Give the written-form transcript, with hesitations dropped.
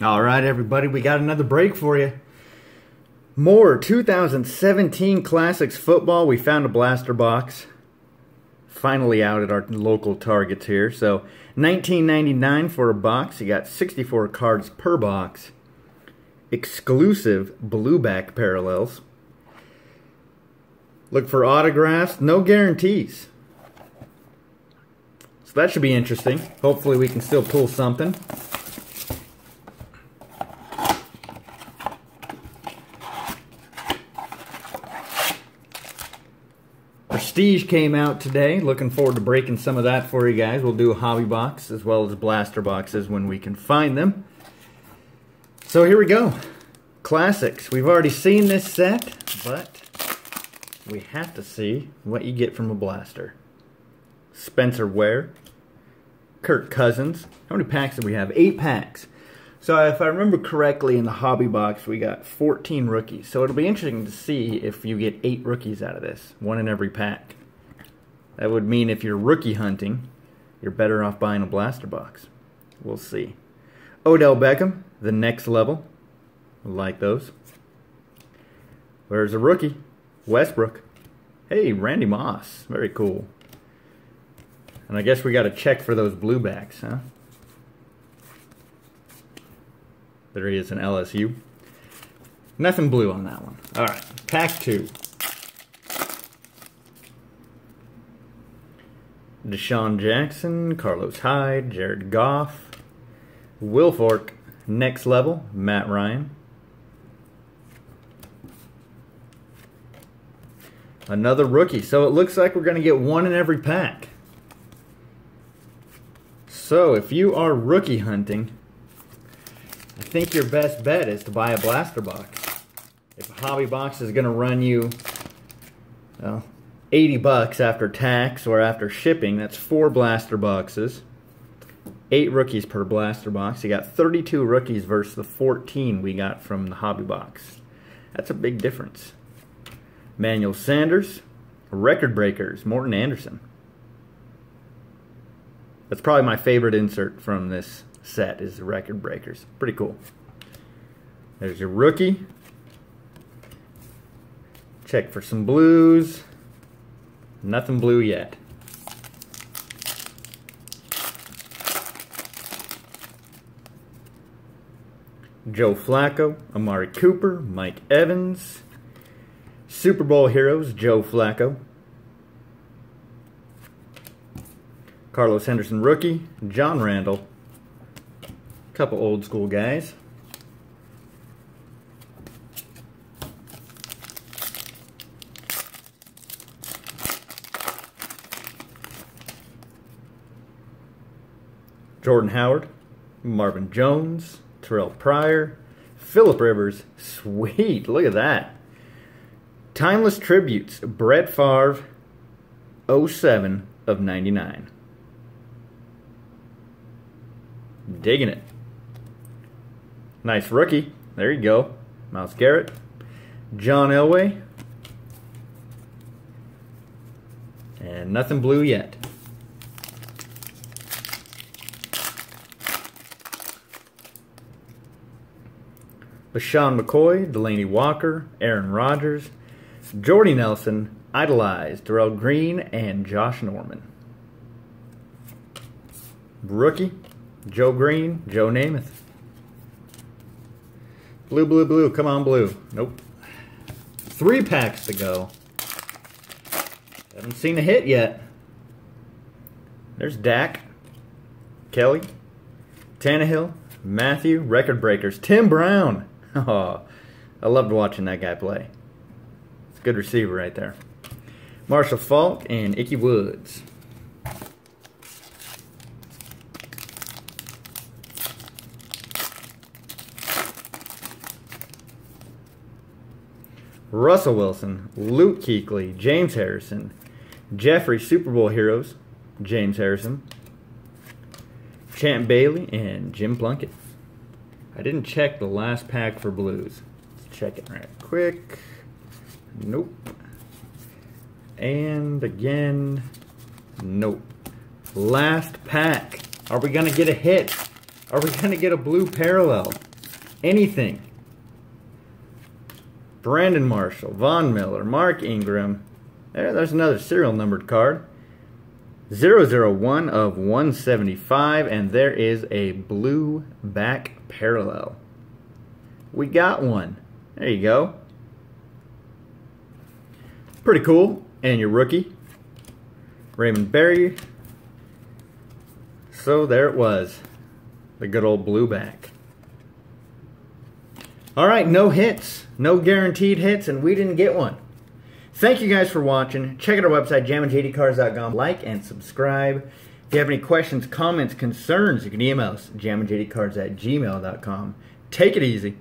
All right, everybody, we got another break for you. More 2017 Classics Football. We found a blaster box. Finally out at our local Targets here. So, $19.99 for a box. You got 64 cards per box. Exclusive blueback parallels. Look for autographs. No guarantees. So that should be interesting. Hopefully we can still pull something. Prestige came out today. Looking forward to breaking some of that for you guys. We'll do a hobby box as well as blaster boxes when we can find them. So here we go. Classics. We've already seen this set, but we have to see what you get from a blaster. Spencer Ware. Kirk Cousins. How many packs do we have? 8 packs. So if I remember correctly, in the hobby box, we got 14 rookies. So it'll be interesting to see if you get 8 rookies out of this. 1 in every pack. That would mean if you're rookie hunting, you're better off buying a blaster box. We'll see. Odell Beckham, the next level. Like those. Where's a rookie? Westbrook. Hey, Randy Moss. Very cool. And I guess we got to check for those bluebacks, huh? There he is in LSU. Nothing blue on that one. All right, pack 2. Deshaun Jackson, Carlos Hyde, Jared Goff, Will Fork, next level, Matt Ryan. Another rookie. So it looks like we're going to get 1 in every pack. So if you are rookie hunting, I think your best bet is to buy a blaster box. If a hobby box is going to run you, well, 80 bucks after tax or after shipping, that's 4 blaster boxes. 8 rookies per blaster box. You got 32 rookies versus the 14 we got from the hobby box. That's a big difference. Manuel Sanders, record breakers, Morton Anderson. That's probably my favorite insert from this set is the record breakers. Pretty cool. There's your rookie. Check for some blues. Nothing blue yet. Joe Flacco, Amari Cooper, Mike Evans. Super Bowl heroes, Joe Flacco. Carlos Henderson rookie, John Randall. Couple old school guys. Jordan Howard, Marvin Jones, Terrell Pryor, Phillip Rivers. Sweet, look at that. Timeless Tributes, Brett Favre, 07 of 99. Digging it. Nice rookie. There you go. Myles Garrett. John Elway. And nothing blue yet. Bashawn McCoy, Delaney Walker, Aaron Rodgers, Jordy Nelson, Idolized, Darrell Green, and Josh Norman. Rookie, Joe Green, Joe Namath. Blue, blue, blue. Come on, blue. Nope. 3 packs to go. Haven't seen a hit yet. There's Dak, Kelly, Tannehill, Matthew, record breakers, Tim Brown. Oh, I loved watching that guy play. It's a good receiver right there. Marshall Faulk and Ickey Woods. Russell Wilson, Luke Kuechly, James Harrison, Jeffrey Super Bowl heroes, James Harrison, Champ Bailey, and Jim Plunkett. I didn't check the last pack for blues. Let's check it right quick. Nope. And again, nope. Last pack. Are we going to get a hit? Are we going to get a blue parallel? anything. Brandon Marshall, Von Miller, Mark Ingram. There's another serial numbered card. 001 of 175, and there is a blue back parallel. We got one. There you go. Pretty cool. And your rookie, Raymond Berry. So there it was. The good old blue back. Alright, no hits. No guaranteed hits, and we didn't get one. Thank you guys for watching. Check out our website, jamminjdcards.com. Like and subscribe. If you have any questions, comments, concerns, you can email us, jamminjdcards@gmail.com. Take it easy.